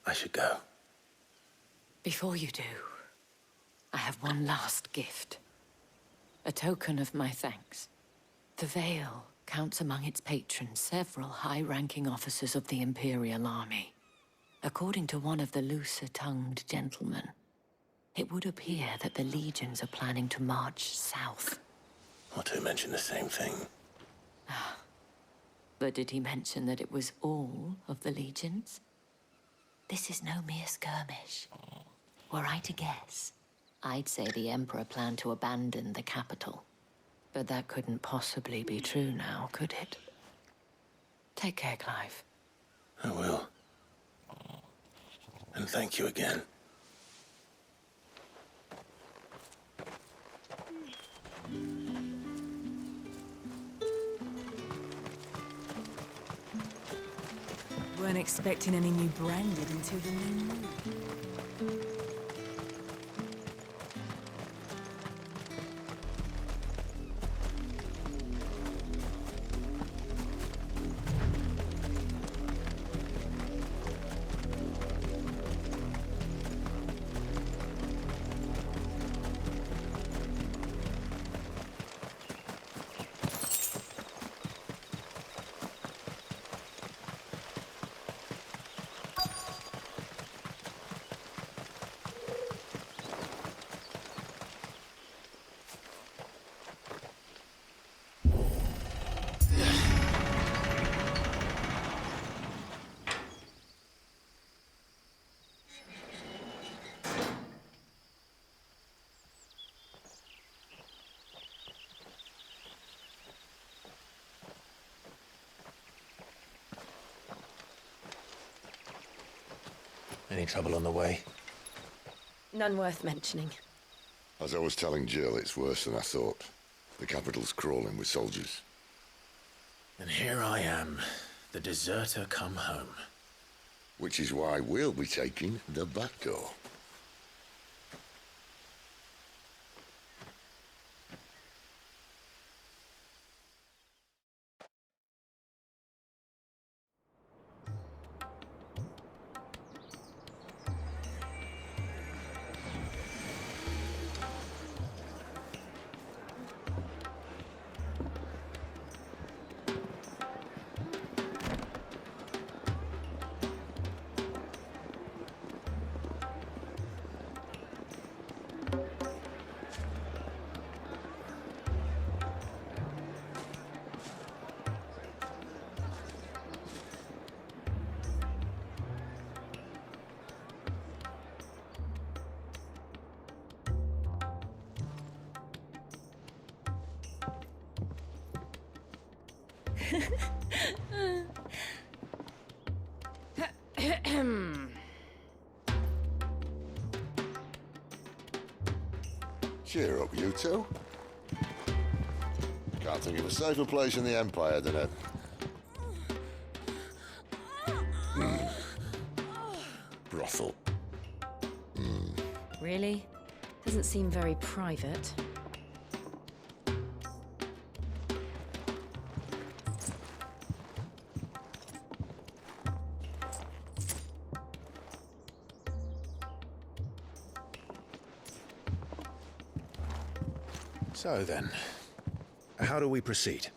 I should go. Before you do, I have one last gift. A token of my thanks. The Veil counts among its patrons several high-ranking officers of the Imperial Army. According to one of the looser-tongued gentlemen, it would appear that the legions are planning to march south. Or to mention the same thing. But did he mention that it was all of the legions? This is no mere skirmish. Were I to guess, I'd say the Emperor planned to abandon the capital. But that couldn't possibly be true now, could it? Take care, Clive. I will. And thank you again. Weren't expecting any new branded until the new moon. Any trouble on the way? None worth mentioning. As I was telling Jill, it's worse than I thought. The capital's crawling with soldiers. And here I am, the deserter come home. Which is why we'll be taking the back door. Cheer up, you two. Can't think of a safer place in the Empire than a... brothel. Really? Doesn't seem very private. So then, how do we proceed?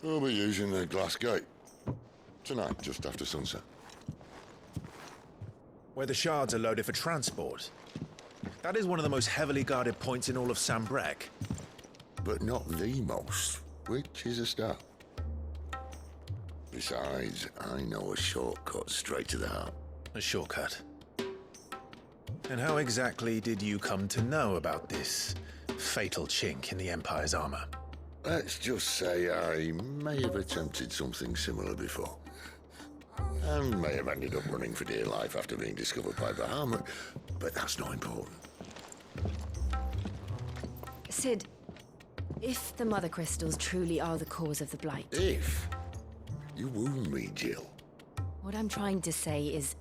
We'll be using the glass gate. Tonight, just after sunset. Where the shards are loaded for transport. That is one of the most heavily guarded points in all of Sambrec. But not the most, which is a start. Besides, I know a shortcut straight to the heart. A shortcut. And how exactly did you come to know about this fatal chink in the Empire's armor? Let's just say I may have attempted something similar before. And may have ended up running for dear life after being discovered by Bahamut, but that's not important. Sid, if the Mother Crystals truly are the cause of the Blight... If? You wound me, Jill. What I'm trying to say is,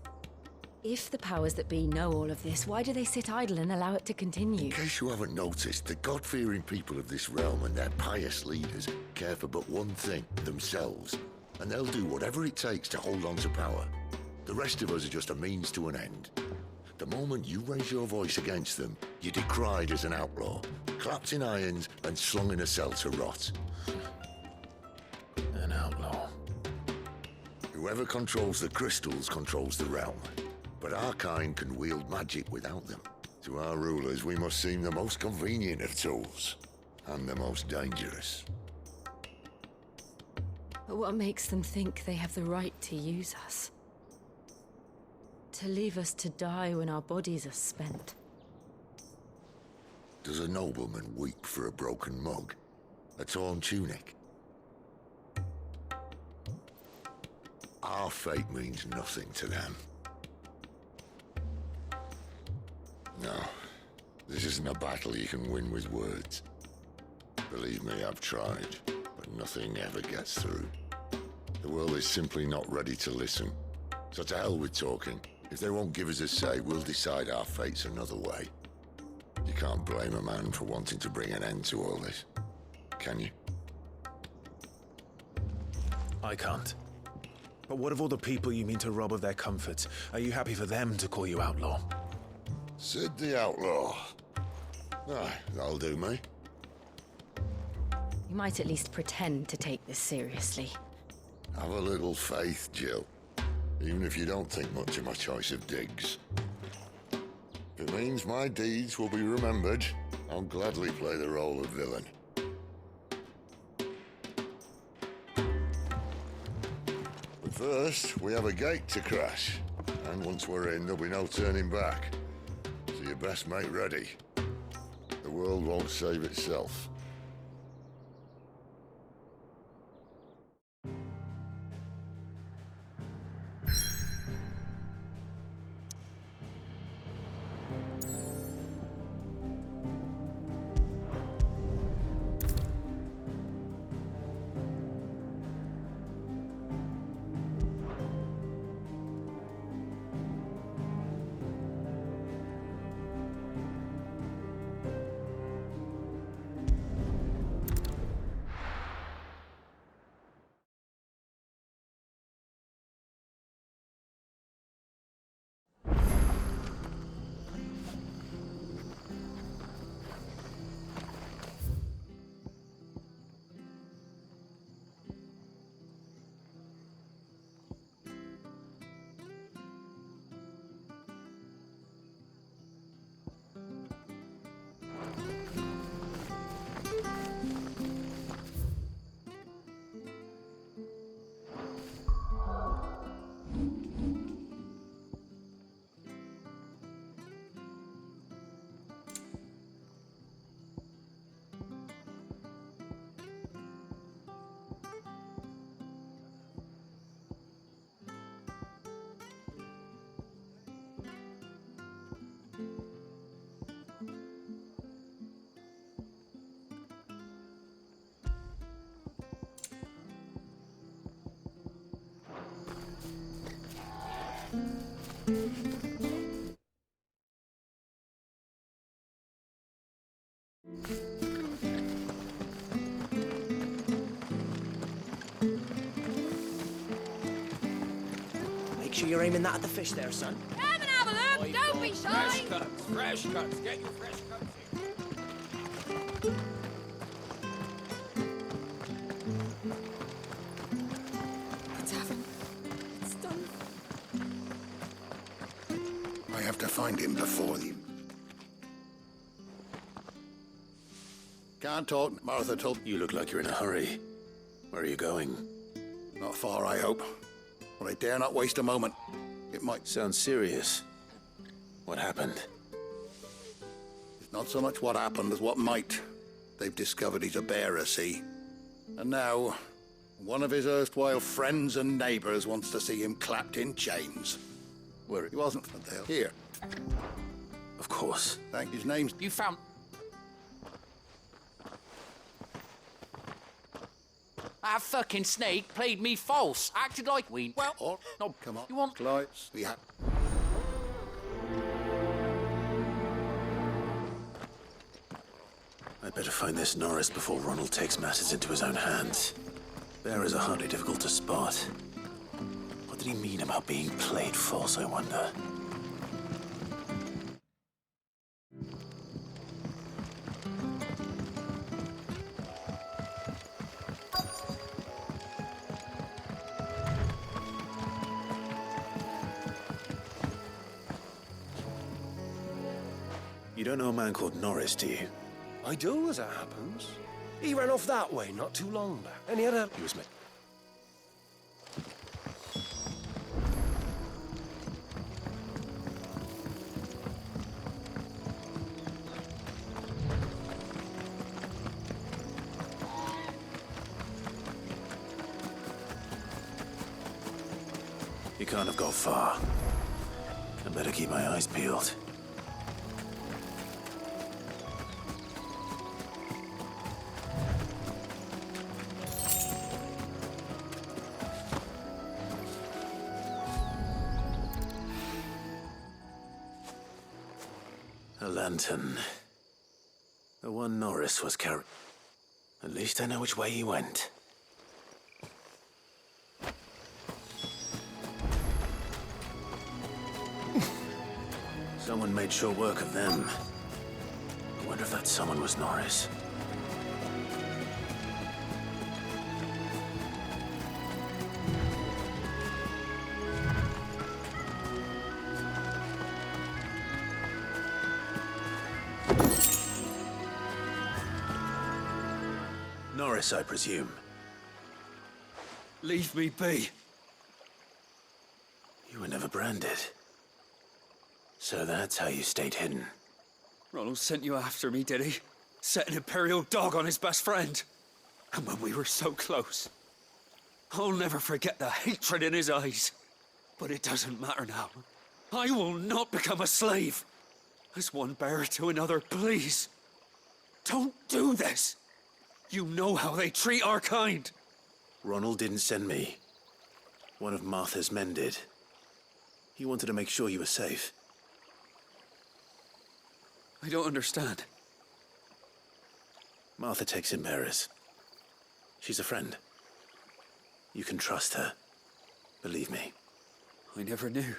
if the powers that be know all of this, why do they sit idle and allow it to continue? In case you haven't noticed, the God-fearing people of this realm and their pious leaders care for but one thing, themselves. And they'll do whatever it takes to hold on to power. The rest of us are just a means to an end. The moment you raise your voice against them, you're decried as an outlaw, clapped in irons and slung in a cell to rot. An outlaw. Whoever controls the crystals controls the realm. But our kind can wield magic without them. To our rulers, we must seem the most convenient of tools. And the most dangerous. But what makes them think they have the right to use us? To leave us to die when our bodies are spent? Does a nobleman weep for a broken mug? A torn tunic? Our fate means nothing to them. No, this isn't a battle you can win with words. Believe me, I've tried, but nothing ever gets through. The world is simply not ready to listen. So to hell with talking. If they won't give us a say, we'll decide our fates another way. You can't blame a man for wanting to bring an end to all this, can you? I can't. But what of all the people you mean to rob of their comforts? Are you happy for them to call you outlaw? Sid the Outlaw. Aye, that'll do me. You might at least pretend to take this seriously. Have a little faith, Jill. Even if you don't think much of my choice of digs. If it means my deeds will be remembered, I'll gladly play the role of villain. But first, we have a gate to crash. And once we're in, there'll be no turning back. So you best make ready. The world won't save itself. Make sure you're aiming that at the fish there, son. Come and have a look! Don't be shy! Fresh cuts, fresh cuts. Get your fresh cuts here. Let's have him. It's done. I have to find him before you. Can't talk. Martha told You look like you're in a hurry. Where are you going? not far, I hope. But I dare not waste a moment. It might. Sounds serious. What happened? It's not so much what happened as what might. They've discovered he's a bearer, see? And now, one of his erstwhile friends and neighbors wants to see him clapped in chains. Where? He wasn't for there. Here. Of course. Thank his name's... You found... That fucking snake played me false. Acted like we... Well, Oh, no, come on. You want... Lights. We have... I'd better find this Norris before Ronald takes matters into his own hands. Bearers are hardly difficult to spot. What did he mean about being played false, I wonder? You don't know a man called Norris, do you? I do, as it happens. He ran off that way not too long back, and he had a... He was met. He can't have gone far. I better keep my eyes peeled. A lantern. The one Norris was carrying. At least I know which way he went. Someone made sure work of them. I wonder if that someone was Norris. Norris, I presume. Leave me be. You were never branded. So that's how you stayed hidden. Ronald sent you after me, did he? Set an Imperial dog on his best friend. And when we were so close. I'll never forget the hatred in his eyes. But it doesn't matter now. I will not become a slave. As one bearer to another, please. Don't do this. You know how they treat our kind. Ronald didn't send me. One of Martha's men did. He wanted to make sure you were safe. I don't understand. Martha takes in bearers. She's a friend. You can trust her. Believe me. I never knew.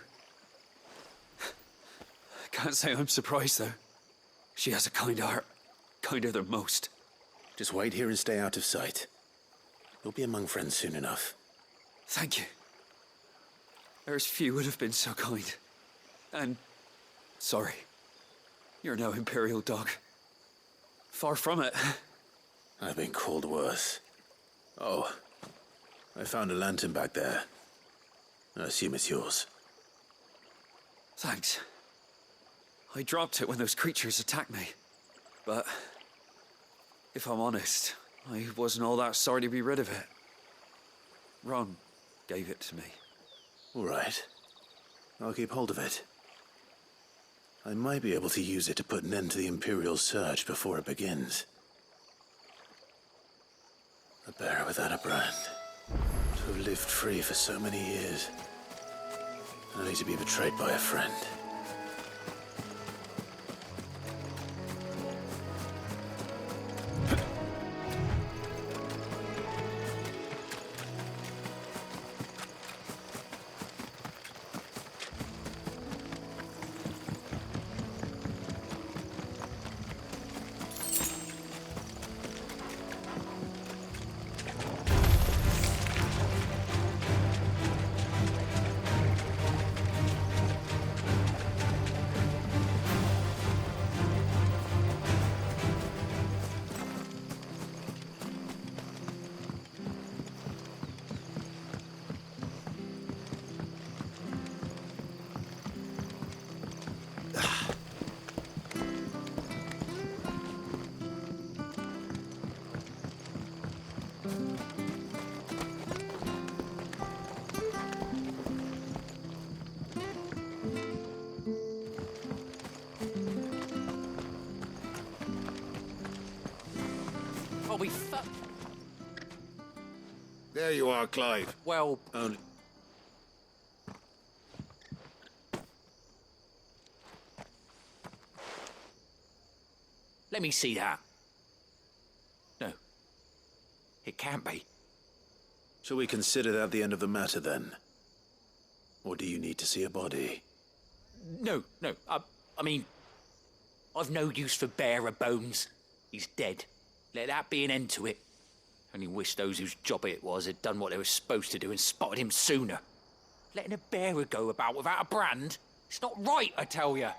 I can't say I'm surprised, though. She has a kind heart. Kinder than most. Just wait here and stay out of sight. You'll be among friends soon enough. Thank you. There's few would have been so kind. And... sorry. You're no Imperial dog. Far from it. I've been called worse. Oh, I found a lantern back there. I assume it's yours. Thanks. I dropped it when those creatures attacked me. But... if I'm honest, I wasn't all that sorry to be rid of it. Ron gave it to me. All right. I'll keep hold of it. I might be able to use it to put an end to the Imperial search before it begins. A bearer without a brand. To have lived free for so many years. Only to be betrayed by a friend. Oh, we fuck. There you are, Clive. Well, Only... let me see that. No. It can't be. Shall we consider that the end of the matter, then? Or do you need to see a body? No. I mean, I've no use for bearer bones. He's dead. Let that be an end to it. Only wish those whose job it was had done what they were supposed to do and spotted him sooner. Letting a bearer go about without a brand? It's not right, I tell you.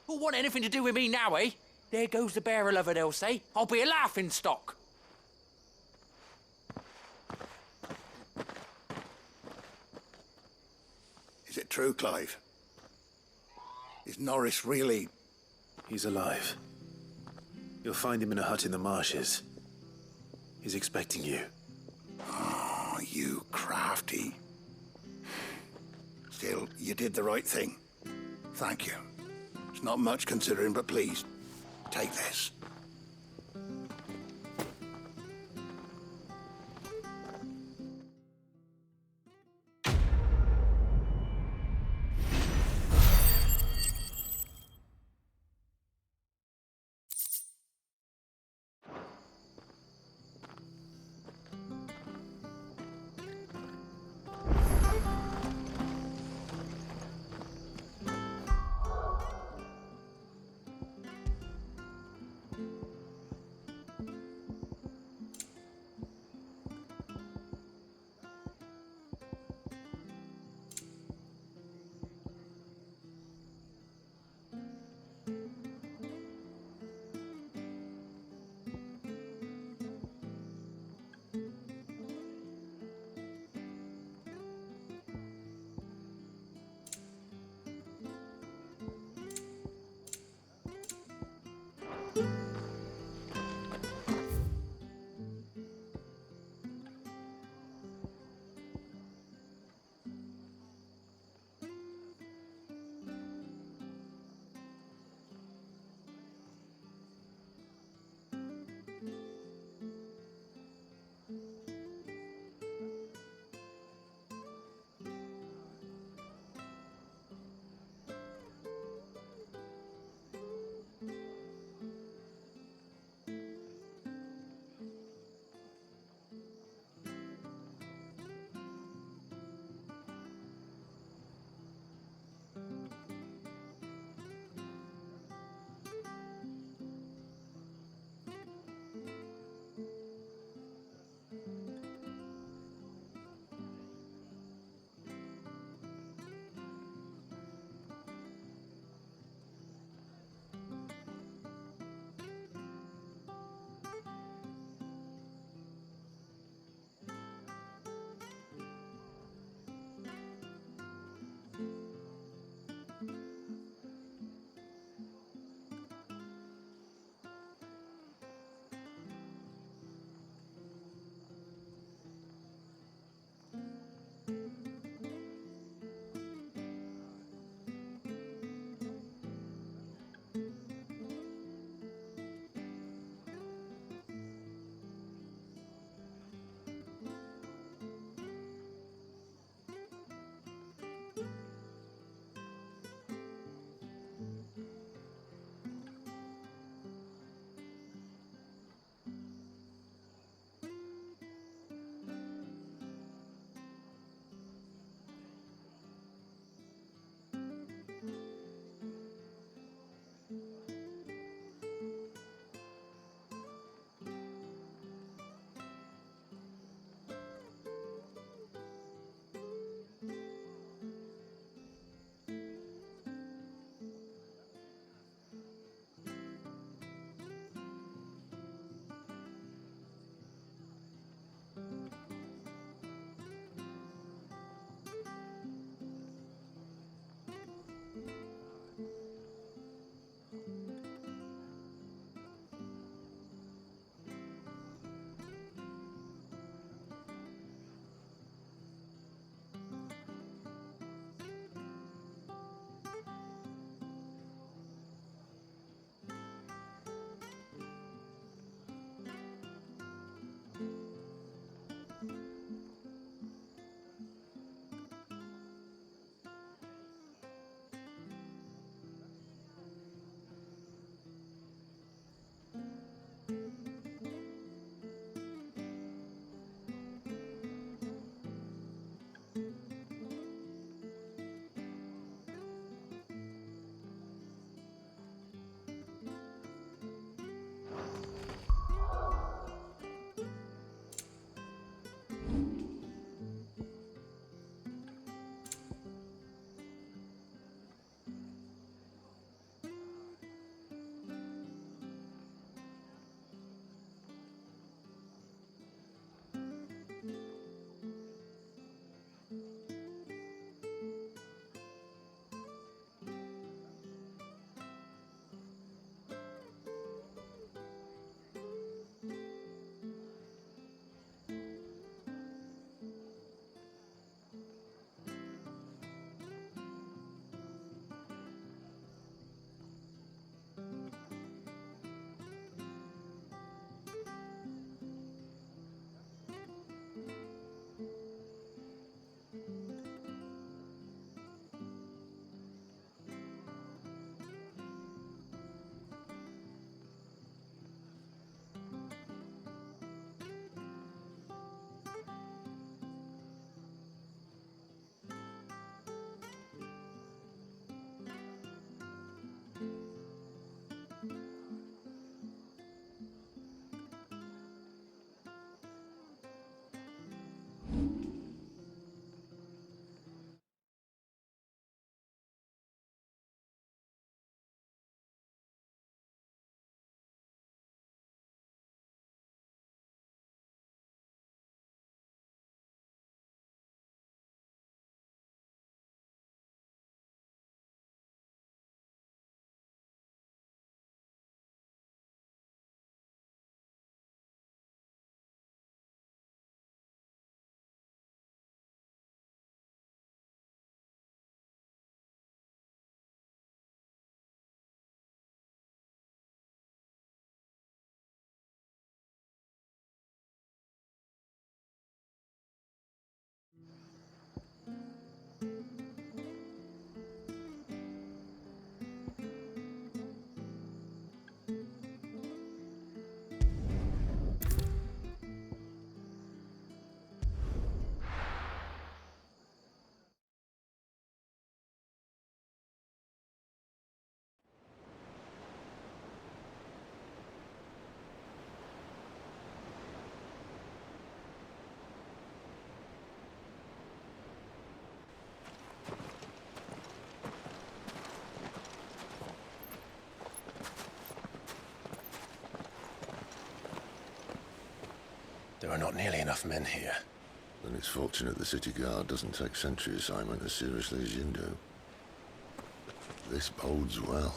Who'll want anything to do with me now, eh? There goes the bearer lover, they'll say. I'll be a laughing stock. Is it true, Clive? Is Norris really... He's alive. You'll find him in a hut in the marshes. He's expecting you. Oh, you crafty. Still, you did the right thing. Thank you. It's not much considering, but please, take this. There are not nearly enough men here. Then it's fortunate the city guard doesn't take sentry assignment as seriously as you do. This bodes well.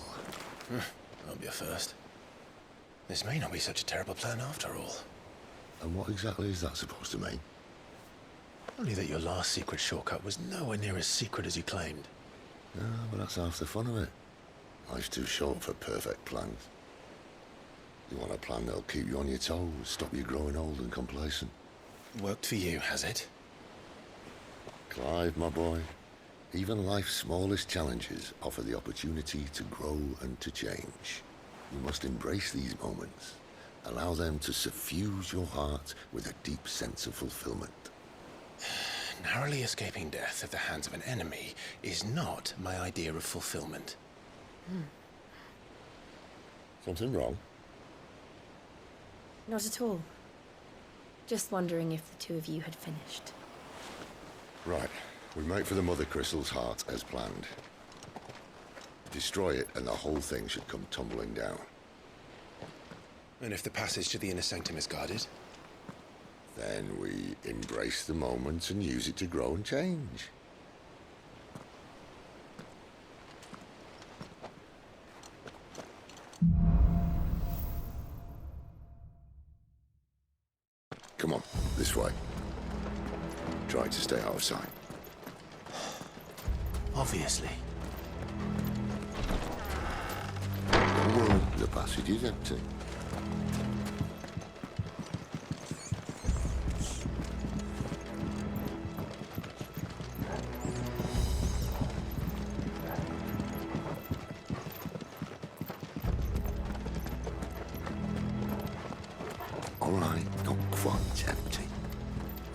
Won't be a first. This may not be such a terrible plan after all. And what exactly is that supposed to mean? Only that your last secret shortcut was nowhere near as secret as you claimed. Yeah, but that's half the fun of it. Life's too short for perfect plans. You want a plan that'll keep you on your toes, stop you growing old and complacent. Worked for you, has it? Clive, my boy, even life's smallest challenges offer the opportunity to grow and to change. You must embrace these moments. Allow them to suffuse your heart with a deep sense of fulfillment. Narrowly escaping death at the hands of an enemy is not my idea of fulfillment. Something wrong? Not at all. Just wondering if the two of you had finished. Right. We make for the Mother Crystal's heart as planned. Destroy it and the whole thing should come tumbling down. And if the passage to the inner sanctum is guarded? Then we embrace the moment and use it to grow and change. Come on, this way. Try to stay out of sight. Obviously. Oh, the passage is empty. All right, not quite empty.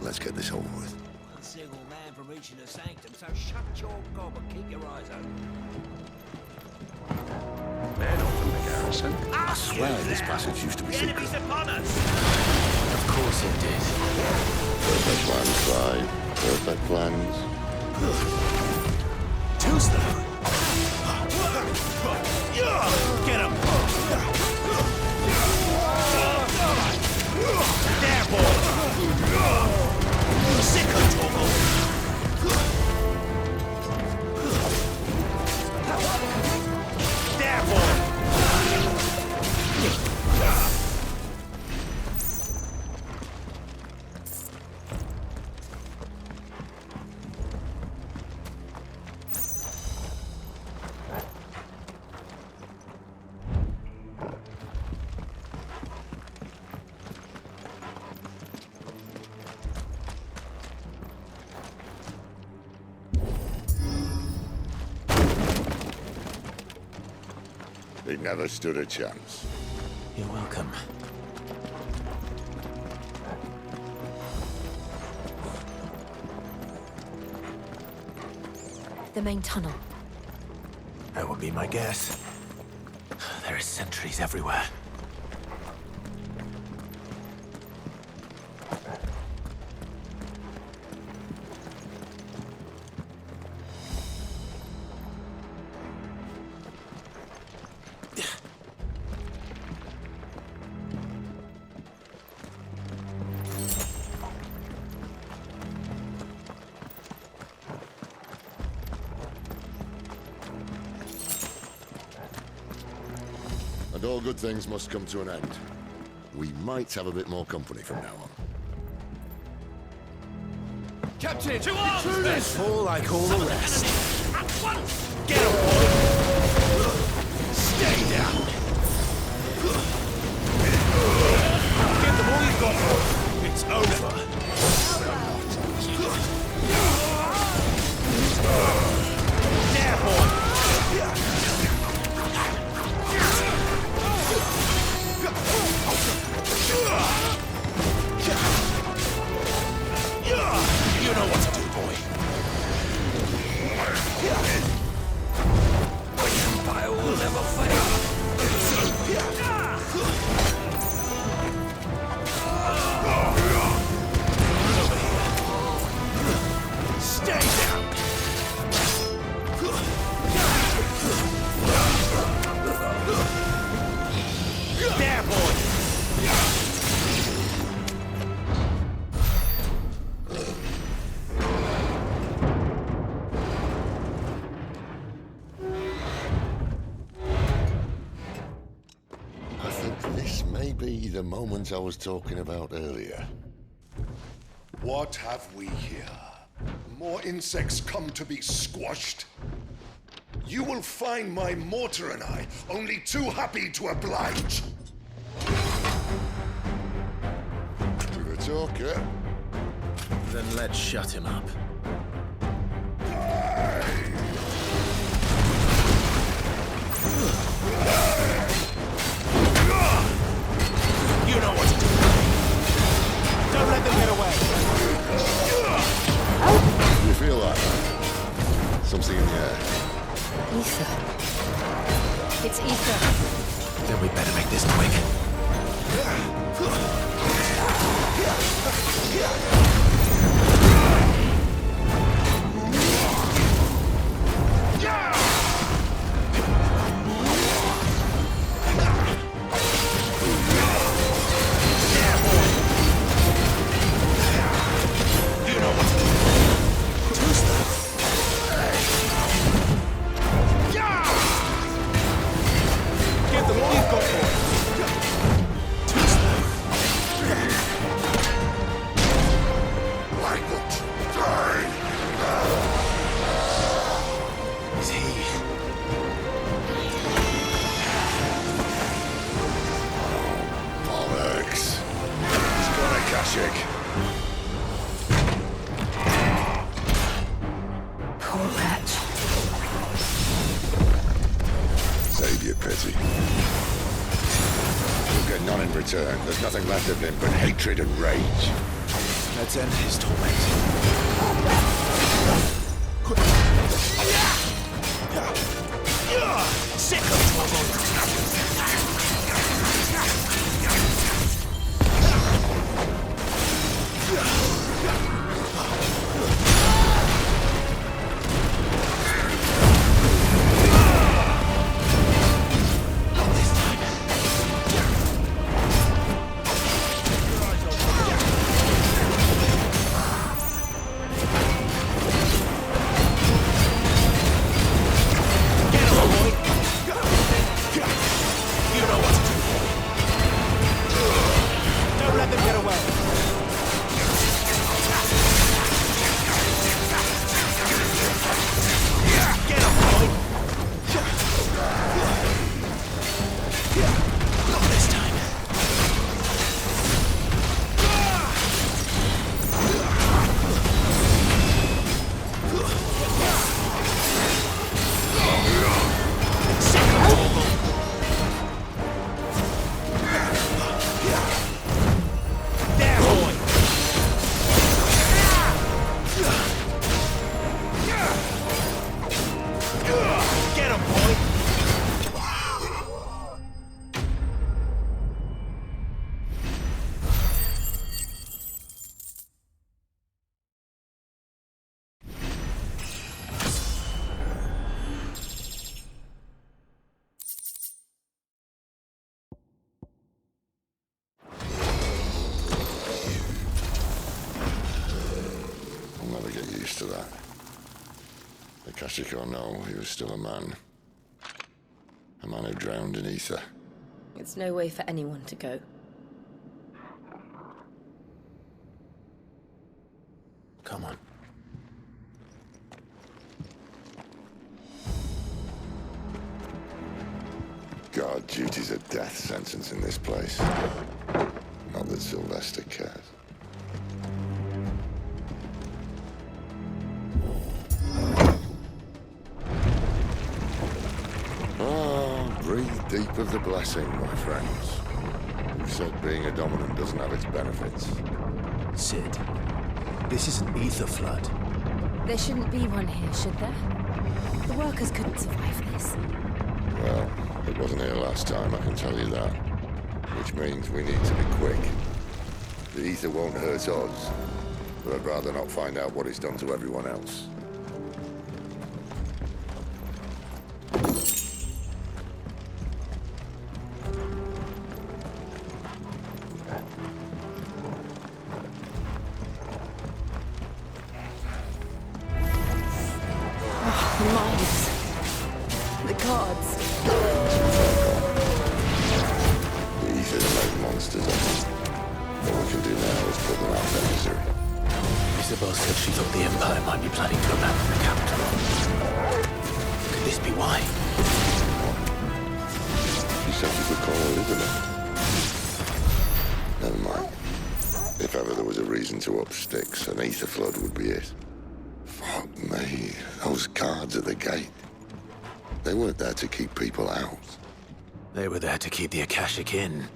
Let's get this over with. One single man from reaching the sanctum, so shut your gob and keep your eyes open. Men from the garrison. I swear this passage used to be secret. Enemies upon us! Of course it did. Perfect plans, Clive. Perfect plans. Too slow. Get him! There, boy! Sick of Toggle! There, boy! They never stood a chance. You're welcome. The main tunnel. That would be my guess. There are sentries everywhere. And all good things must come to an end. We might have a bit more company from now on. Captain! To arms! Let's fall like all the rest. At once! Get him, boy! Stay down! Give them all you've got, boy. It's over. be the moment I was talking about earlier. What have we here? More insects come to be squashed? You will find my mortar and I only too happy to oblige. To the talker. Then let's shut him up. You know what to do. Don't let them get away. You feel that? Something in the air. Ether. It's ether. Then we better make this quick. Give them all you've got, boy. Too slow. Why not die now? Is he? Bollocks. He's got a Kashyyyk. Poor Patch. Save your pity. You'll get none in return. There's nothing left of him but hatred and rage. Let's end his torment. Sick of trouble. To that. The Kashyyyk or no, he was still a man. A man who drowned in ether. It's no way for anyone to go. Come on. Guard duty's a death sentence in this place. Not that Sylvester cares. Breathe deep of the blessing, my friends. Who said being a dominant doesn't have its benefits? Sid, this is an ether flood. There shouldn't be one here, should there? The workers couldn't survive this. Well, it wasn't here last time, I can tell you that. Which means we need to be quick. The ether won't hurt us, but I'd rather not find out what it's done to everyone else. The mines. The guards. The It'll make monsters of them. What we can do now is put them out of their misery. Isabel said she thought the Empire might be planning to abandon the capital. Could this be why? She said you could call her Isabel. Never mind. If ever there was a reason to up sticks, an ether flood would be it. Fuck me. Those guards at the gate. They weren't there to keep people out. They were there to keep the Akashic in.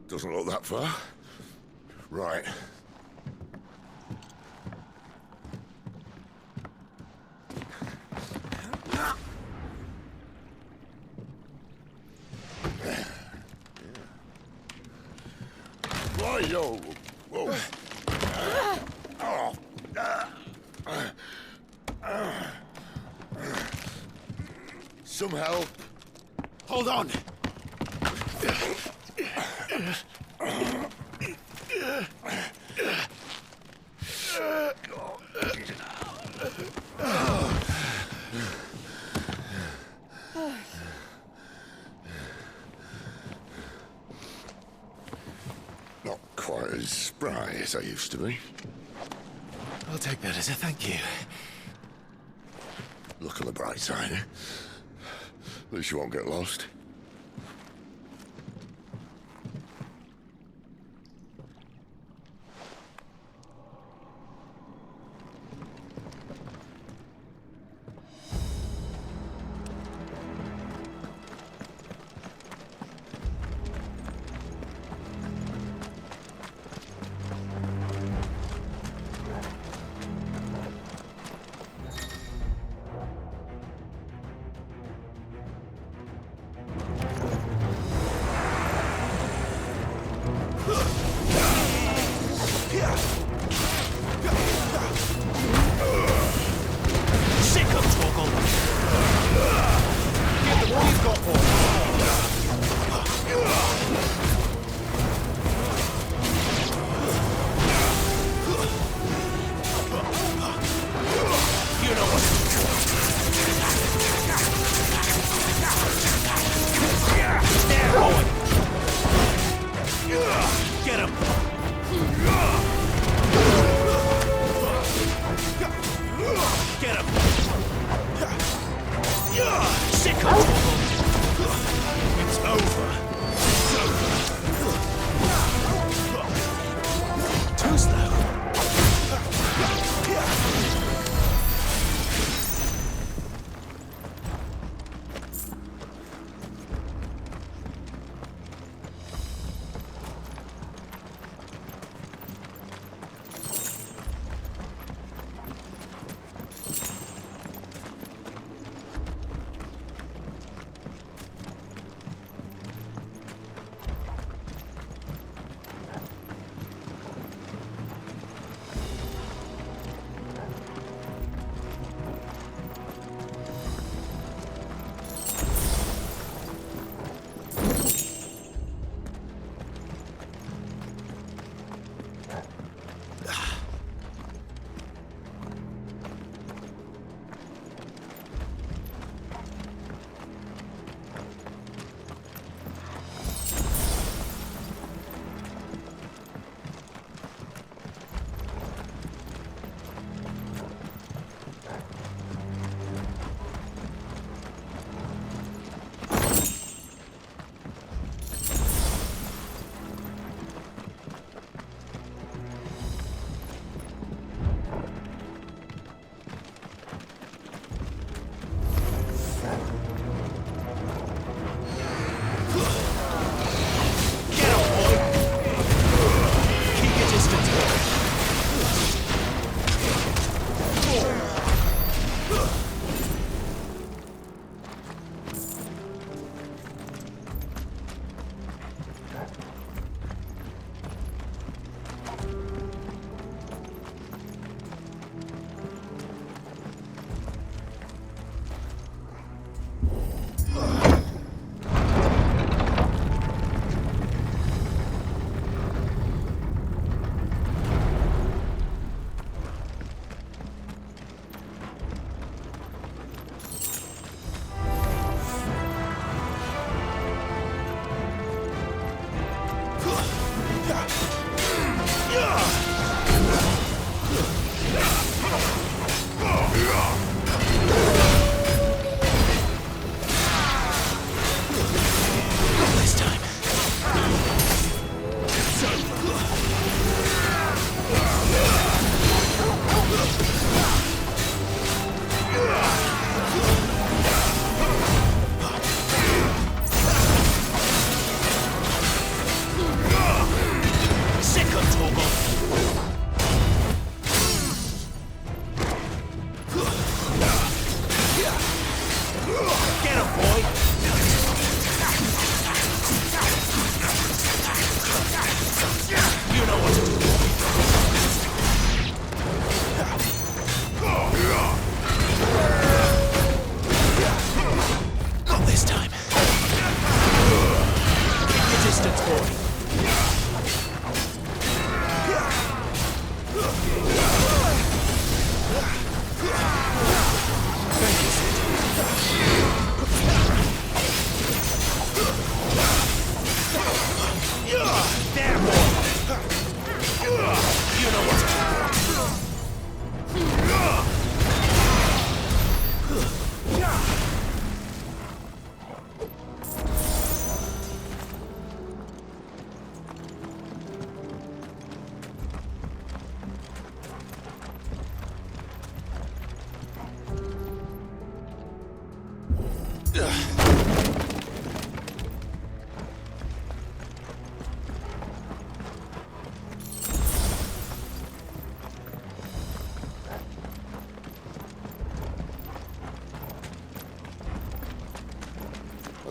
Doesn't look that far. Right. Whoa, whoa. Some help. Hold on! Not quite as spry as I used to be. I'll take that as a thank you. Look on the bright side, eh? At least you won't get lost.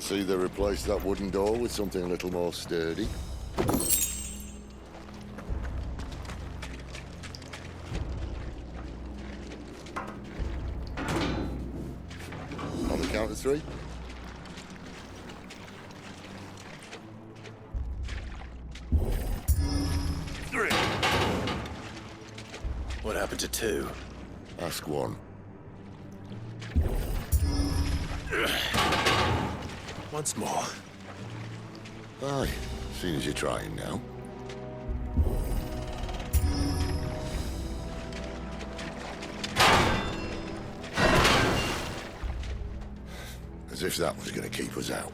see they replaced that wooden door with something a little more sturdy. On the count of 3. What happened to 2? Ask 1. Once more. Aye, seeing as you're trying now. As if that was going to keep us out.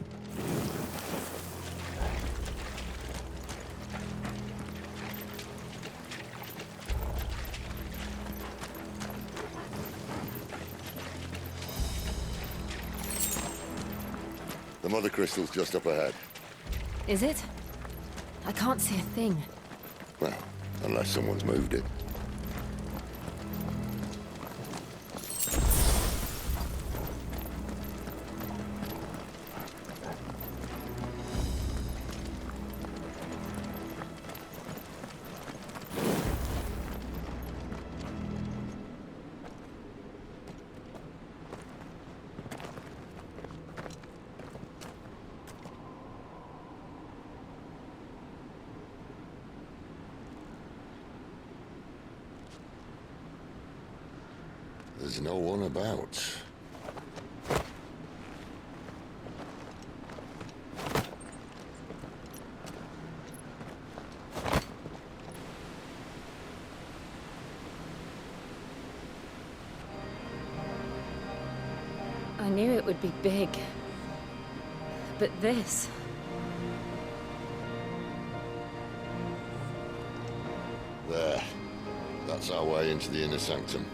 The mother crystal's just up ahead. Is it? I can't see a thing. Well, unless someone's moved it. There's no one about. I knew it would be big. But this... There. That's our way into the inner sanctum.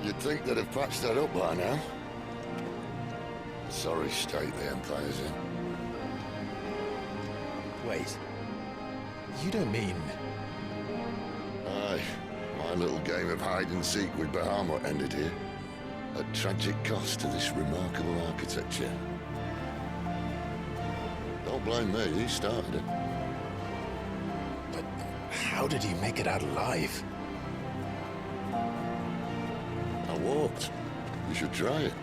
You'd think they'd have patched that up by now. Sorry state the Empire's in. Wait. You don't mean... Aye. My little game of hide-and-seek with Bahamut ended here. At tragic cost to this remarkable architecture. Don't blame me, he started it. But how did he make it out alive? I walked. You should try it.